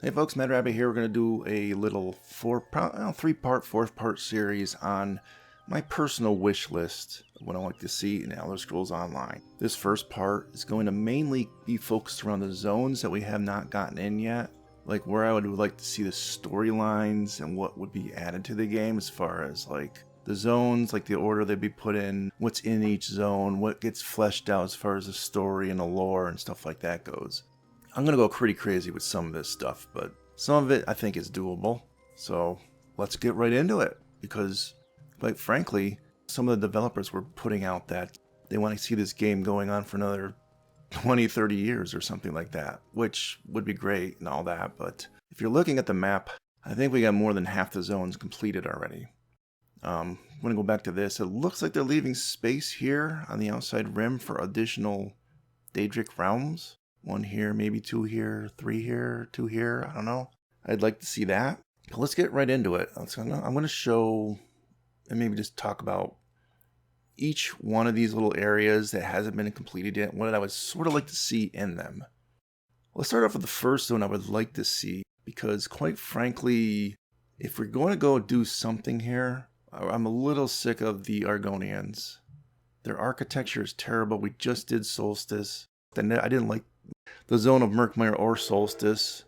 Hey folks, Mad Rabbit here. We're going to do a little three-part, fourth-part series on my personal wish list of what I like to see in Elder Scrolls Online. This first part is going to mainly be focused around the zones that we have not gotten in yet, like where I would like to see the storylines and what would be added to the game as far as like the zones, like the order they'd be put in, what's in each zone, what gets fleshed out as far as the story and the lore and stuff like that goes. I'm going to go pretty crazy with some of this stuff, but some of it I think is doable. So let's get right into it, because quite frankly, some of the developers were putting out that they want to see this game going on for another 20, 30 years or something like that, which would be great and all that. But if you're looking at the map, I think we got more than half the zones completed already. I'm going to go back to this. It looks like they're leaving space here on the outside rim for additional Daedric realms. One here, maybe two here, 3 here, 2 here. I don't know. I'd like to see that. But let's get right into it. I'm going to show and maybe just talk about each one of these little areas that hasn't been completed yet, what I would sort of like to see in them. Let's start off with the first one I would like to see, because quite frankly, if we're going to go do something here, I'm a little sick of the Argonians. Their architecture is terrible. We just did Solstice. I didn't like the zone of Murkmire or Solstice.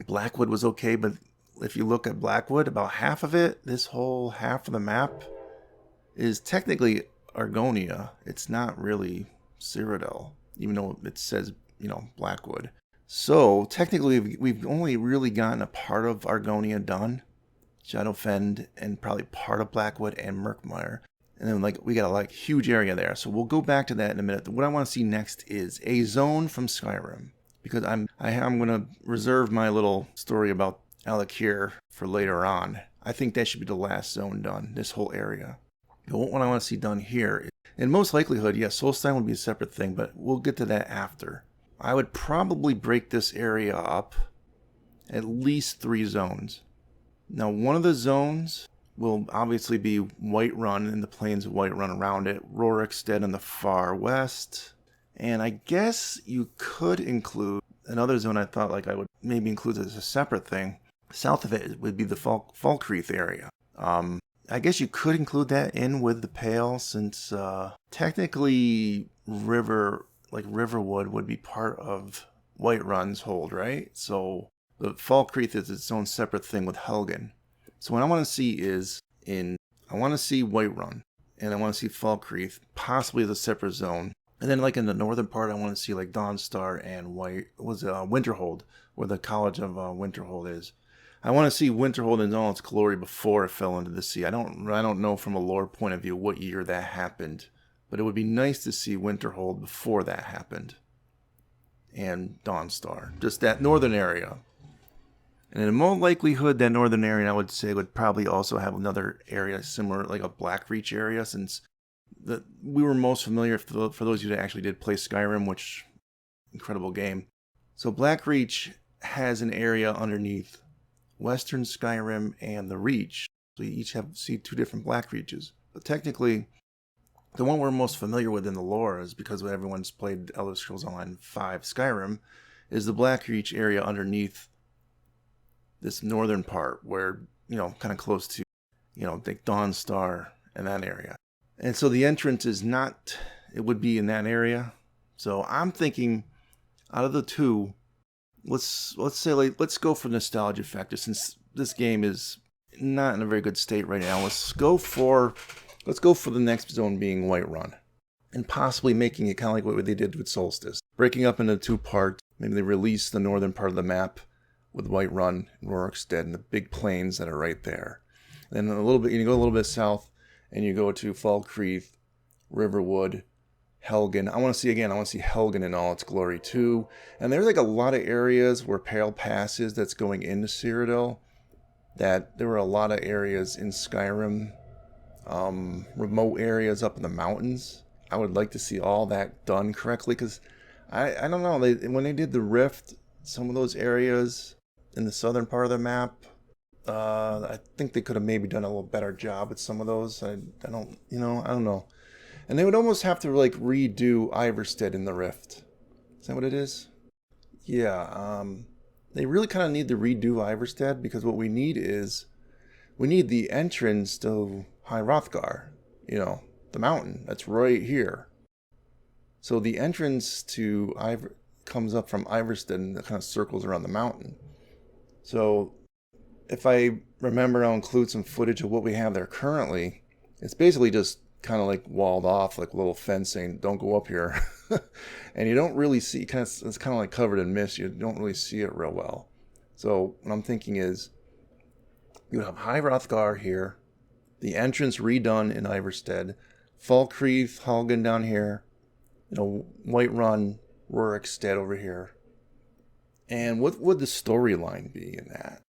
Blackwood was okay, but if you look at Blackwood, about half of it, this whole half of the map, is technically Argonia. It's not really Cyrodiil, even though it says, Blackwood. So technically, we've only really gotten a part of Argonia done. Shadowfen and probably part of Blackwood and Murkmire. And then we got a huge area there. So we'll go back to that in a minute. What I want to see next is a zone from Skyrim, because I'm going to reserve my little story about Alakir for later on. I think that should be the last zone done, this whole area. But what I want to see done here, in most likelihood, yes, Solstein would be a separate thing, but we'll get to that after. I would probably break this area up at least 3 zones. Now, one of the zones will obviously be Whiterun and the plains of Whiterun around it, Rorikstead in the far west, and I guess you could include another zone I thought I would maybe include as a separate thing. South of it would be the Falkreath area. I guess you could include that in with the Pale, since technically Riverwood would be part of Whiterun's hold, right? So the Falkreath is its own separate thing with Helgen. So what I want to see is, I want to see Whiterun, and I want to see Falkreath, possibly as a separate zone. And then in the northern part, I want to see Dawnstar and Winterhold, where the College of Winterhold is. I want to see Winterhold in all its glory before it fell into the sea. I don't know from a lore point of view what year that happened, but it would be nice to see Winterhold before that happened. And Dawnstar, just that northern area. And in more likelihood, that northern area, I would say, would probably also have another area similar, like a Blackreach area, since we were most familiar, for those of you that actually did play Skyrim, which, incredible game. So Blackreach has an area underneath Western Skyrim and the Reach. So you each see 2 different Blackreaches. But technically, the one we're most familiar with in the lore is, because everyone's played Elder Scrolls Online 5 Skyrim, is the Blackreach area underneath this northern part, where, kind of close to, Dawnstar and that area. And so the entrance is not, it would be in that area. So I'm thinking, out of the 2, let's say, let's go for nostalgia factor, since this game is not in a very good state right now. Let's go for the next zone being Whiterun, and possibly making it kind of like what they did with Solstice, breaking up into 2 parts. Maybe they release the northern part of the map with Whiterun and Rorikstead and the big plains that are right there. And then a little bit, you go a little bit south, and you go to Falkreath, Riverwood, Helgen. I want to see Helgen in all its glory too. And there's a lot of areas where Pale Pass is that's going into Cyrodiil, that there were a lot of areas in Skyrim, remote areas up in the mountains. I would like to see all that done correctly, because I don't know, when they did the Rift, some of those areas in the southern part of the map, I think they could have maybe done a little better job at some of those. I don't know. And they would almost have to redo Iverstead in the Rift. Is that what it is? Yeah. they really kind of need to redo Iverstead, because what we need is, we need the entrance to High Hrothgar, the mountain that's right here. So the entrance to comes up from Iverstead and it kind of circles around the mountain. So if I remember, I'll include some footage of what we have there currently. It's basically just kind of like walled off, like a little fence saying, don't go up here. And you don't really see, it's kind of like covered in mist. You don't really see it real well. So what I'm thinking is, you would have High Hrothgar here, the entrance redone in Iverstead, Falkreath, Halgan down here, Whiterun, Rurikstead over here. And what would the storyline be in that?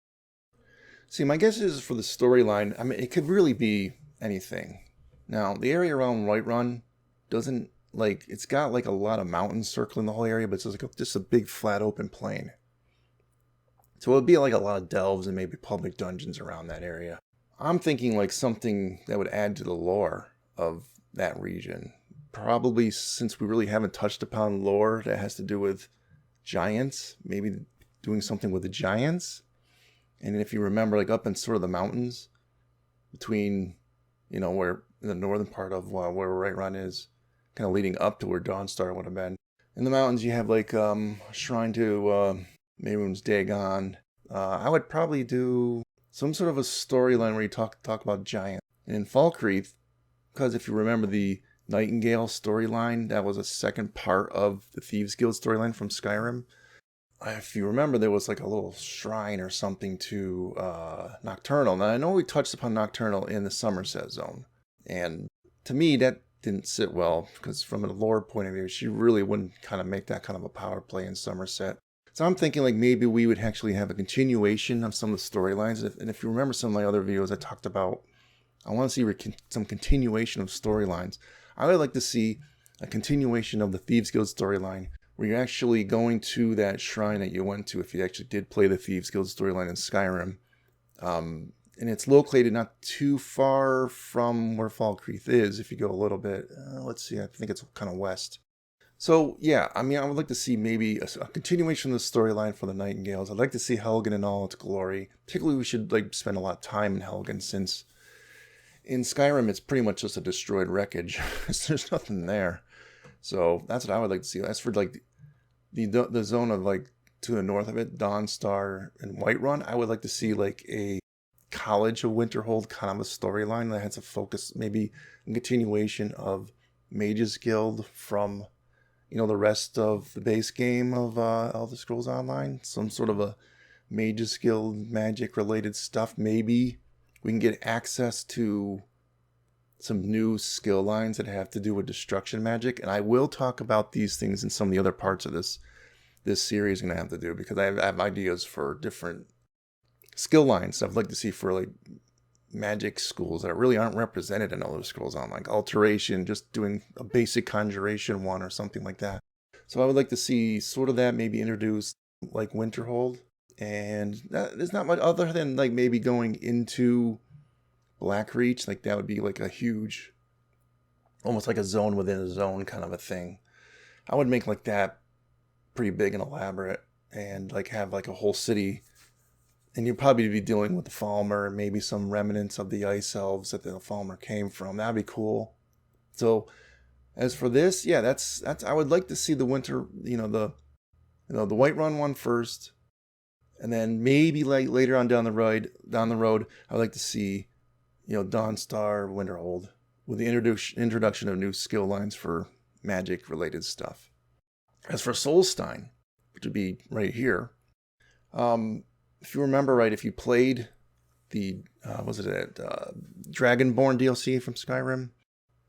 See, my guess is for the storyline, I mean, it could really be anything. Now, the area around Whiterun doesn't, it's got like a lot of mountains circling the whole area, but it's just a big flat open plain. So it would be like a lot of delves and maybe public dungeons around that area. I'm thinking like something that would add to the lore of that region. Probably, since we really haven't touched upon lore that has to do with giants, maybe doing something with the giants. And if you remember, like up in sort of the mountains between, where in the northern part of where Whiterun is, kind of leading up to where Dawnstar would have been. In the mountains, you have like a shrine to Mehrunes Dagon. I would probably do some sort of a storyline where you talk about giants. And in Falkreath, because if you remember the Nightingale storyline, that was a second part of the Thieves Guild storyline from Skyrim. If you remember, there was like a little shrine or something to Nocturnal. Now, I know we touched upon Nocturnal in the Somerset zone. And to me, that didn't sit well, because from a lore point of view, she really wouldn't kind of make that kind of a power play in Somerset. So I'm thinking like maybe we would actually have a continuation of some of the storylines. And if you remember some of my other videos, I talked about, I want to see some continuation of storylines. I would like to see a continuation of the Thieves Guild storyline, where you're actually going to that shrine that you went to if you actually did play the Thieves Guild storyline in Skyrim. And it's located not too far from where Falkreath is. If you go a little bit, let's see, I think it's kind of west. So yeah, I mean, I would like to see maybe a continuation of the storyline for the Nightingales. I'd like to see Helgen in all its glory. Particularly, we should spend a lot of time in Helgen, since in Skyrim it's pretty much just a destroyed wreckage. There's nothing there. So that's what I would like to see. As for the zone of to the north of it, Dawnstar and Whiterun, I would like to see a College of Winterhold kind of a storyline that has a focus, maybe a continuation of Mages Guild from the rest of the base game of Elder Scrolls Online. Some sort of a Mages Guild magic related stuff. Maybe we can get access to some new skill lines that have to do with destruction magic. And I will talk about these things in some of the other parts of this series I'm going to have to do, because I have ideas for different skill lines I'd like to see for magic schools that really aren't represented in Elder Scrolls Online, Alteration, just doing a basic conjuration one or something like that. So I would like to see sort of that maybe introduced like Winterhold, and there's not much other than maybe going into Blackreach. That would be a huge, almost like a zone within a zone kind of a thing. I would make that pretty big and elaborate, and have a whole city. And you'd probably be dealing with the Falmer and maybe some remnants of the Ice Elves that the Falmer came from. That'd be cool. So, as for this, yeah, that's. I would like to see the winter, the Whiterun one first, and then maybe later on down the road, I'd like to see, Dawnstar, Winterhold, with the introduction of new skill lines for magic related stuff. As for Solstein, which would be right here, if you remember right, if you played the, Dragonborn DLC from Skyrim,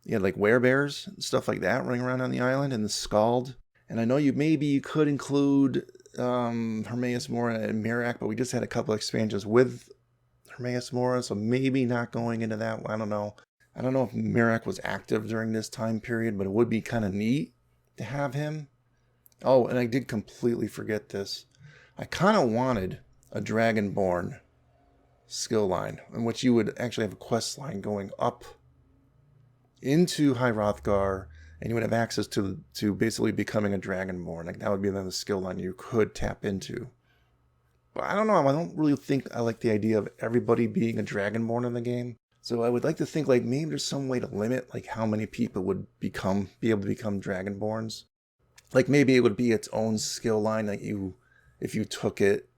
you had werebears and stuff like that running around on the island, and the Skald. And I know you could include Hermaeus Mora and Miraak, but we just had a couple expansions with Hermaeus Mora, so maybe not going into that. I don't know. I don't know if Miraak was active during this time period, but it would be kind of neat to have him. Oh, and I did completely forget this. I kind of wanted a Dragonborn skill line, in which you would actually have a quest line going up into High Hrothgar, and you would have access to basically becoming a Dragonborn. That would be another skill line you could tap into. But I don't know. I don't really think I like the idea of everybody being a Dragonborn in the game. So I would like to think like maybe there's some way to limit like how many people would be able to become Dragonborns. Like maybe it would be its own skill line that if you took it,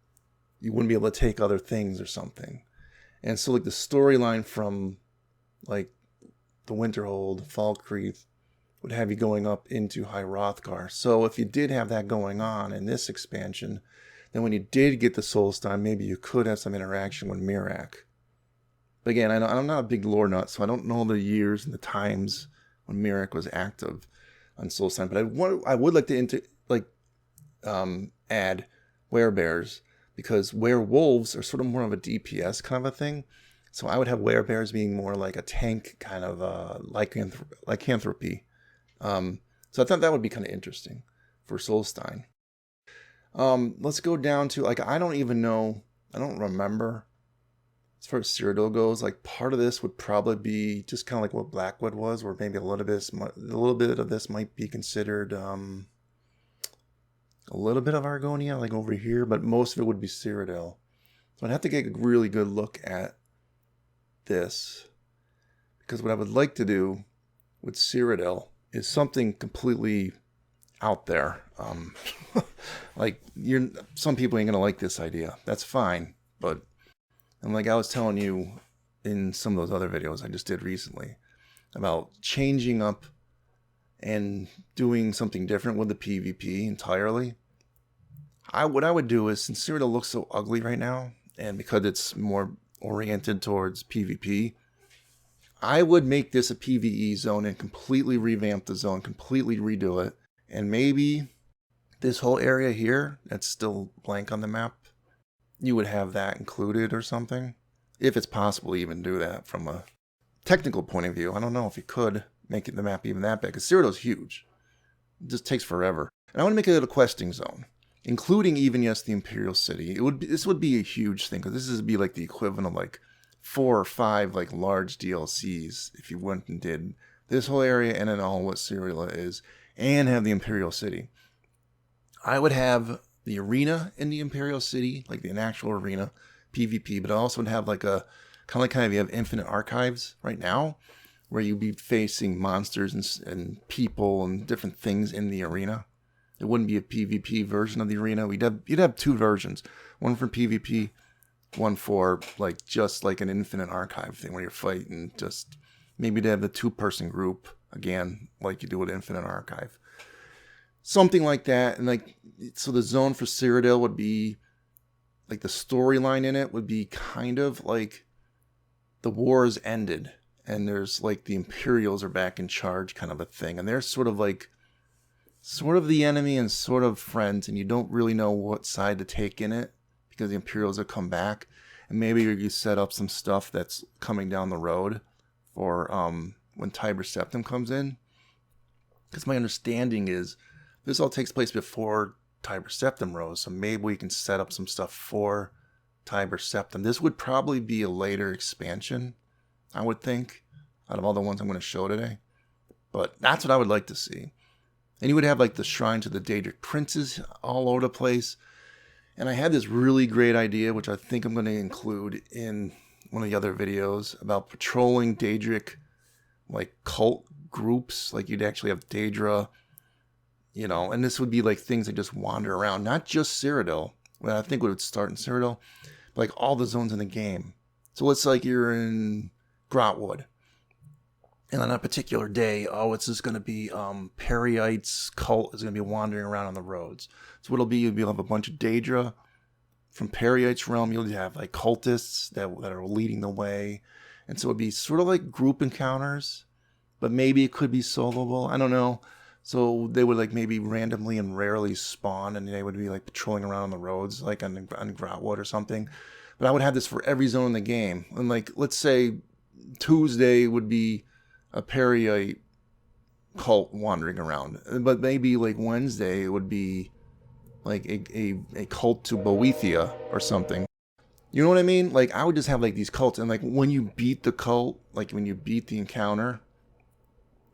you wouldn't be able to take other things or something. And so like the storyline from like the Winterhold, Falkreath would have you going up into High Hrothgar. So if you did have that going on in this expansion, then when you did get the Solstein, maybe you could have some interaction with Miraak. But again, I'm not a big lore nut, so I don't know the years and the times when Miraak was active on Solstein. But I would like to add werebears, because werewolves are sort of more of a DPS kind of a thing. So I would have werebears being more like a tank kind of lycanthropy. So I thought that would be kind of interesting for Solstein. Let's go down to like I don't remember as far as Cyrodiil goes. Like part of this would probably be just kind of like what Blackwood was, or maybe a little bit of this might be considered a little bit of Argonia, like over here, but most of it would be Cyrodiil. So I'd have to get a really good look at this, because what I would like to do with Cyrodiil is something completely out there. Like some people ain't gonna like this idea. That's fine, but and like I was telling you in some of those other videos I just did recently about changing up and doing something different with the PvP entirely. What I would do is, since Cyrodiil looks so ugly right now, and because it's more oriented towards PvP, I would make this a PvE zone and completely revamp the zone, completely redo it. And maybe this whole area here that's still blank on the map, you would have that included or something. If it's possible to even do that from a technical point of view. I don't know if you could make the map even that big, because Cyrodiil's huge. It just takes forever. And I want to make it a questing zone, including even, yes, the Imperial City. This would be a huge thing, because this would be like the equivalent of like 4 or 5 like large DLCs if you went and did this whole area and then all what Cyrodiil is, and have the Imperial City. I would have the arena in the Imperial City, like an actual arena, PvP, but I also would have like a kind of you have infinite archives right now, where you'd be facing monsters and people and different things in the arena. It wouldn't be a PvP version of the arena. You'd have 2 versions, one for PvP, one for like just like an infinite archive thing where you're fighting. Just maybe to have the 2-person group again, like you do with Infinite Archive, something like that. And like, so the zone for Cyrodiil would be like the storyline in it would be kind of like the war has ended and there's like the Imperials are back in charge kind of a thing, and they're sort of the enemy and sort of friends, and you don't really know what side to take in it, because the Imperials have come back, and maybe you set up some stuff that's coming down the road for when Tiber Septim comes in. Because my understanding is this all takes place before Tiber Septim rose, so maybe we can set up some stuff for Tiber Septim. This would probably be a later expansion, I would think, out of all the ones I'm going to show today. But that's what I would like to see. And you would have like the shrines of the Daedric princes all over the place. And I had this really great idea, which I think I'm going to include in one of the other videos, about patrolling Daedric like cult groups. Like you'd actually have Daedra, and this would be like things that just wander around, not just Cyrodiil. Well, I think it would start in Cyrodiil, but like all the zones in the game. So let's like you're in Grotwood, and on a particular day, it's just going to be Periite's cult is going to be wandering around on the roads. So what'll be, you'll have a bunch of Daedra from Periite's realm. You'll have like cultists that are leading the way. And so it'd be sort of like group encounters, but maybe it could be soloable. I don't know. So they would like maybe randomly and rarely spawn, and they would be like patrolling around on the roads, like on Grotwood or something. But I would have this for every zone in the game. And like, let's say Tuesday would be a Periite cult wandering around, but maybe like Wednesday it would be like a cult to Boethia or something. You know what I mean? Like I would just have like these cults, and like when you beat the cult, like when you beat the encounter,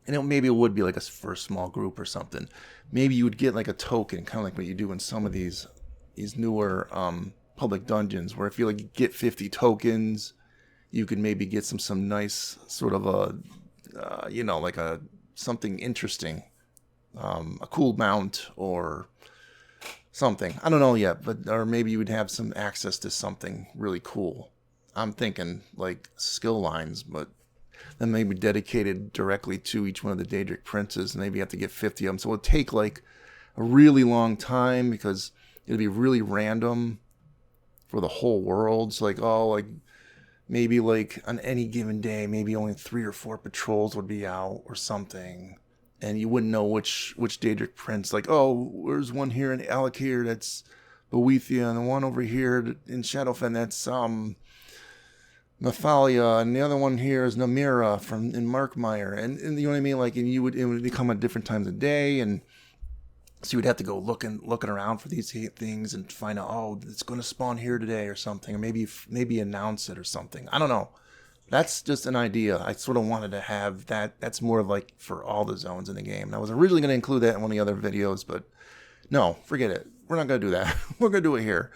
and maybe it would be like for a small group or something. Maybe you would get like a token, kind of like what you do in some of these newer public dungeons, where if you like get 50 tokens, you could maybe get some nice sort of a, like a something interesting, a cool mount or something. I don't know yet, but or maybe you would have some access to something really cool. I'm thinking like skill lines, but then maybe dedicated directly to each one of the Daedric princes, and maybe you have to get 50 of them. So it would take like a really long time because it'd be really random for the whole world. So like, maybe like on any given day, maybe only 3 or 4 patrols would be out or something. And you wouldn't know which Daedric prince. Like, oh, there's one here in Alakir that's Boethia, and the one over here in Shadowfen that's Mathalia, and the other one here is Namira in Markmire. And you know what I mean? Like, and it would become at different times of day, and so you would have to go looking around for these things and find out, oh, it's going to spawn here today or something, or maybe announce it or something. I don't know. That's just an idea. I sort of wanted to have that. That's more of like for all the zones in the game. And I was originally going to include that in one of the other videos, but no, forget it. We're not going to do that. We're going to do it here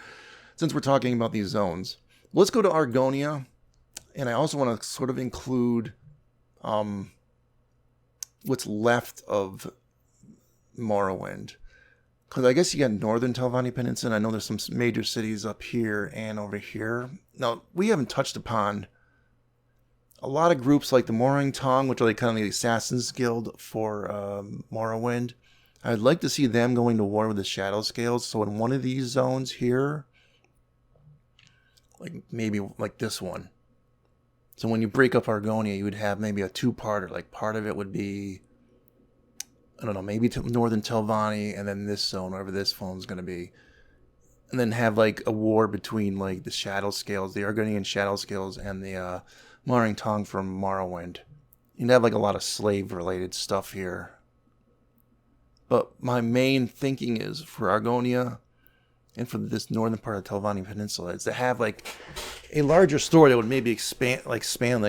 since we're talking about these zones. Let's go to Argonia. And I also want to sort of include what's left of Morrowind. Because I guess you got Northern Telvanni Peninsula. I know there's some major cities up here and over here. Now, we haven't touched upon a lot of groups like the Morang Tong, which are like kind of the Assassin's Guild for Morrowind. I'd like to see them going to war with the Shadow Scales. So in one of these zones here, like maybe like this one. So when you break up Argonia, you would have maybe a two-parter. Like part of it would be, I don't know, maybe Northern Telvanni, and then this zone, wherever this phone's going to be. And then have like a war between like the Shadow Scales, the Argonian Shadow Scales, and the Morang Tong from Morrowind. You'd have like a lot of slave-related stuff here. But my main thinking is for Argonia and for this northern part of the Telvanni Peninsula is to have like a larger story that would maybe span like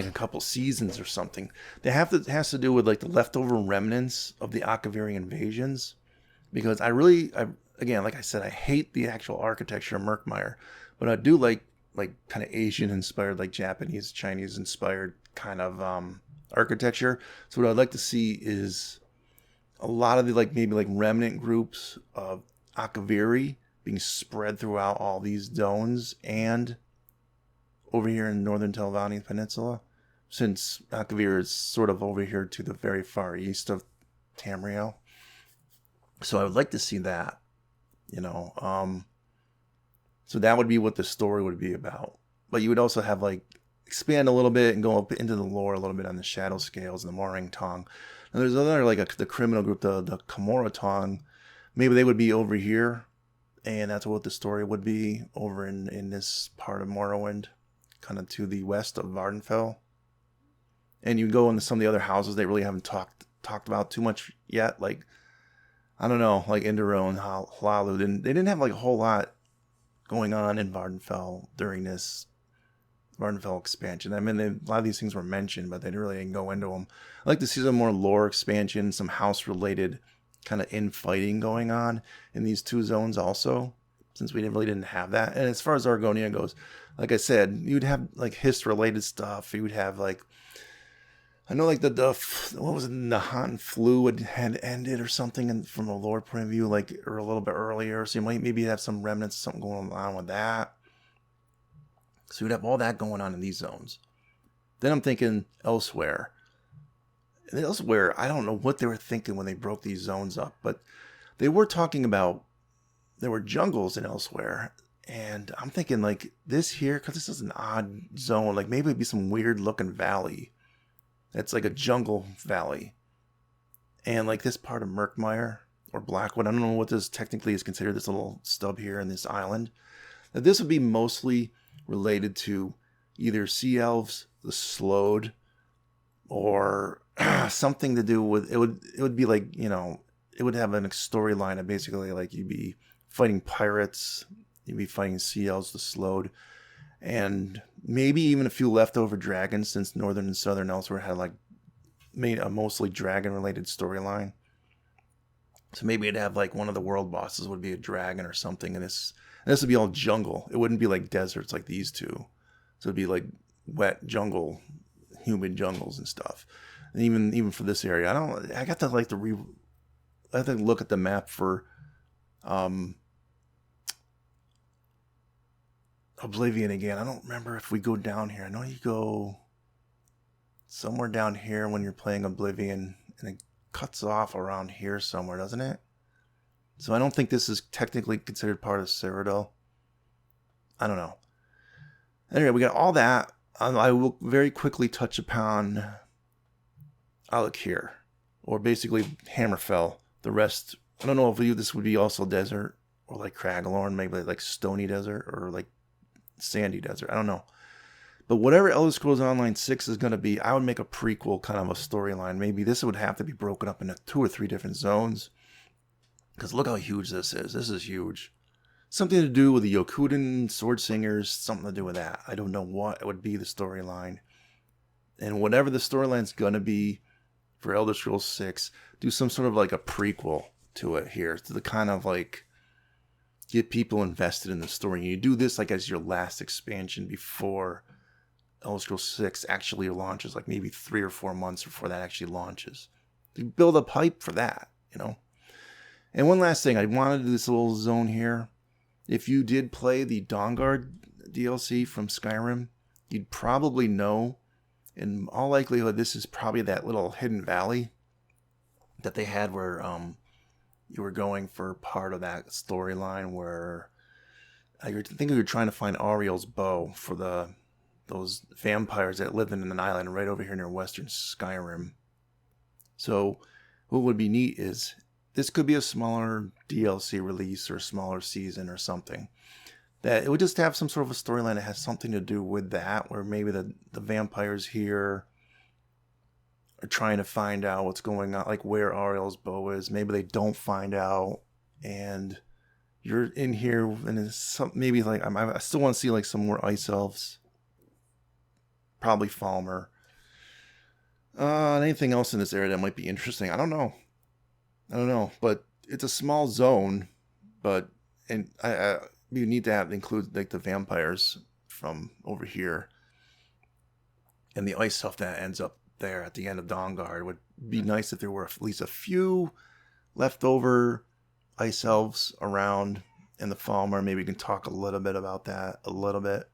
a couple seasons or something. It has to do with like the leftover remnants of the Akaviri invasions, because again, like I said, I hate the actual architecture of Murkmire, but I do like kind of Asian inspired, like Japanese, Chinese inspired kind of architecture. So what I'd like to see is a lot of the maybe remnant groups of Akaviri being spread throughout all these zones and over here in northern Telvanni Peninsula, since Akavir is sort of over here to the very far east of Tamriel. So I would like to see that, so that would be what the story would be about. But you would also have expand a little bit and go up into the lore a little bit on the Shadow Scales and the Morang Tong. And there's another the criminal group, the Kamora Tong. Maybe they would be over here, and that's what the story would be over in this part of Morrowind, kind of to the west of Vardenfell. And you go into some of the other houses they really haven't talked about too much yet. I don't know, Indero and Hlalu. They didn't have a whole lot going on in Vardenfell during this Vardenfell expansion. I mean, a lot of these things were mentioned, but they really didn't go into them. I'd like to see some more lore expansion, some house-related kind of infighting going on in these two zones also, since we really didn't have that. And as far as Argonia goes, like I said, you'd have hist-related stuff. You would have I know the what was it, Nahan Flu had ended or something, and from a lore point of view, or a little bit earlier. So you might maybe have some remnants, something going on with that. So you'd have all that going on in these zones. Then I'm thinking elsewhere. And elsewhere, I don't know what they were thinking when they broke these zones up, but they were talking about there were jungles in elsewhere. And I'm thinking this here, because this is an odd zone, maybe it'd be some weird looking valley. It's like a jungle valley. And this part of Murkmire or Blackwood, I don't know what this technically is considered, this little stub here in this island. Now, this would be mostly related to either sea elves, the Slowed, or something to do with it would be it would have a storyline of basically you'd be fighting pirates, you'd be fighting sea elves, the Slowed, and maybe even a few leftover dragons, since northern and southern elsewhere had made a mostly dragon related storyline. So maybe it'd have one of the world bosses would be a dragon or something, and And this would be all jungle. It wouldn't be like deserts like these two. So it'd be like wet jungle, humid jungles and stuff. And even for this area, I got to like I have to look at the map for Oblivion again. I don't remember if we go down here. I know you go somewhere down here when you're playing Oblivion, and it cuts off around here somewhere, doesn't it? So I don't think this is technically considered part of Cyrodiil. I don't know. Anyway, we got all that. I will very quickly touch upon look here, or basically Hammerfell. The rest, I don't know if this would be also desert, or like Craglorn, maybe like Stony Desert, or like Sandy Desert. I don't know. But whatever Elder Scrolls Online 6 is going to be, I would make a prequel kind of a storyline. Maybe this would have to be broken up into 2 or 3 different zones. Because look how huge this is. This is huge. Something to do with the Yokuden Sword Singers. Something to do with that. I don't know what would be the storyline. And whatever the storyline's going to be for Elder Scrolls 6, do some sort of like a prequel to it here. To the kind of like get people invested in the story. And you do this like as your last expansion before Elder Scrolls 6 actually launches, like maybe 3 or 4 months before that actually launches. To build up hype for that, you know. And one last thing, I wanted to do this little zone here. If you did play the Dawnguard DLC from Skyrim, you'd probably know, in all likelihood, this is probably that little hidden valley that they had where you were going for part of that storyline where I think you were trying to find Ariel's bow for those vampires that lived in an island right over here near western Skyrim. So what would be neat is this could be a smaller DLC release or a smaller season or something. That it would just have some sort of a storyline that has something to do with that, where maybe the vampires here are trying to find out what's going on, like where Ariel's bow is. Maybe they don't find out, and you're in here, and it's maybe like I still want to see like some more ice elves, probably Falmer. Anything else in this area that might be interesting? I don't know, but it's a small zone, and you need to include like the vampires from over here, and the ice stuff that ends up there at the end of Dawnguard. It would be nice if there were at least a few leftover ice elves around in the Falmer. Maybe we can talk a little bit about that a little bit.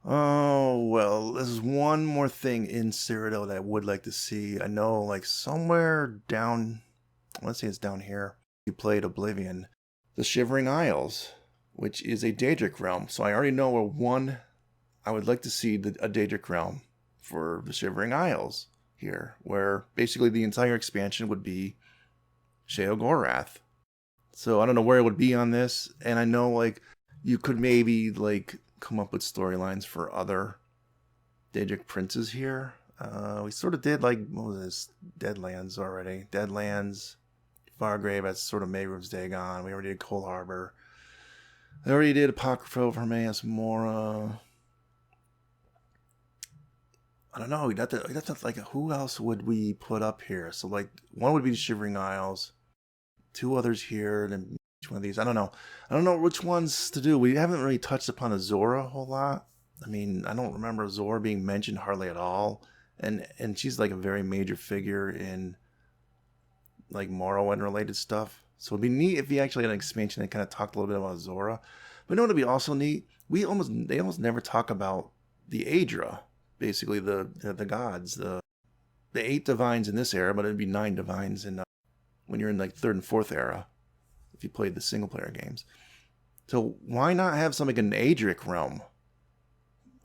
Oh, well, there's one more thing in Cyrodiil that I would like to see. I know, like, somewhere down, let's say it's down here, you played Oblivion, the Shivering Isles, which is a Daedric realm. So I already know where I would like to see a Daedric realm for the Shivering Isles here, where basically the entire expansion would be Sheogorath. So I don't know where it would be on this, and I know, like, you could maybe, like, come up with storylines for other Daedric princes here. We sort of did, like, what was this? Deadlands already. Deadlands, Fargrave, that's sort of Mayroom's Dagon. We already did Cold Harbor. I already did Apocrypha of Hermaeus Mora. I don't know. That's like, who else would we put up here? So, like, one would be the Shivering Isles. 2 others here, and each one of these. I don't know which ones to do. We haven't really touched upon Azora a whole lot. I mean, I don't remember Azora being mentioned hardly at all. And she's like a very major figure in like Morrowind related stuff. So it'd be neat if we actually had an expansion that kind of talked a little bit about Azora. But you know what would be also neat? They almost never talk about the Aedra, basically the gods, the 8 divines in this era, but it'd be 9 divines in when you're in like 3rd and 4th era, if you played the single player games. So why not have something in an Aedric realm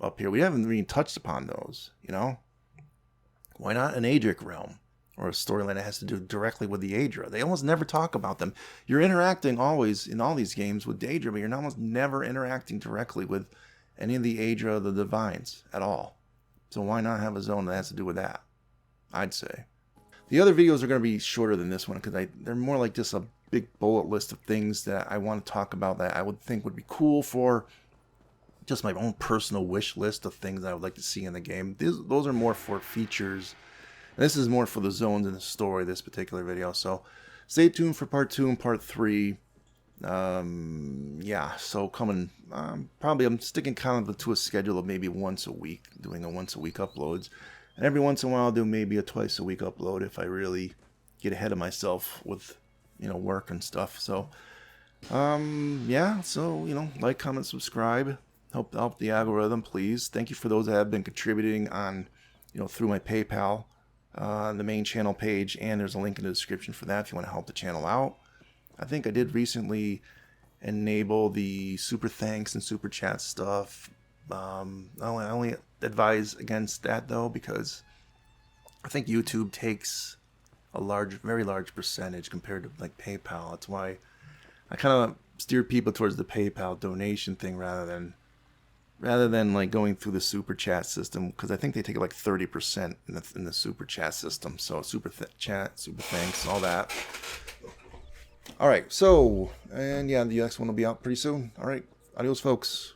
up here? We haven't really touched upon those, you know? Why not an Aedric realm? Or a storyline that has to do directly with the Aedra. They almost never talk about them. You're interacting always in all these games with Aedra, but you're almost never interacting directly with any of the Aedra, the divines, at all. So why not have a zone that has to do with that? I'd say. The other videos are going to be shorter than this one because they're more like just a big bullet list of things that I want to talk about that I would think would be cool for just my own personal wish list of things I would like to see in the game. Those are more for features. And this is more for the zones in the story, this particular video. So stay tuned for part 2 and part 3. Yeah, so coming, probably I'm sticking kind of to a schedule of maybe once a week, doing a once a week uploads. And every once in a while I'll do maybe a twice a week upload if I really get ahead of myself with, work and stuff. So, yeah, so, like, comment, subscribe, help the algorithm, please. Thank you for those that have been contributing on, through my PayPal, the main channel page, and there's a link in the description for that if you want to help the channel out. I think I did recently enable the super thanks and super chat stuff. I only advise against that though because I think YouTube takes a very large percentage compared to like PayPal. That's why I kind of steer people towards the PayPal donation thing rather than like going through the super chat system, because I think they take like 30% in the super chat system. So chat, super thanks, all that. All right, so, and yeah, the next one will be out pretty soon. All right, adios, folks.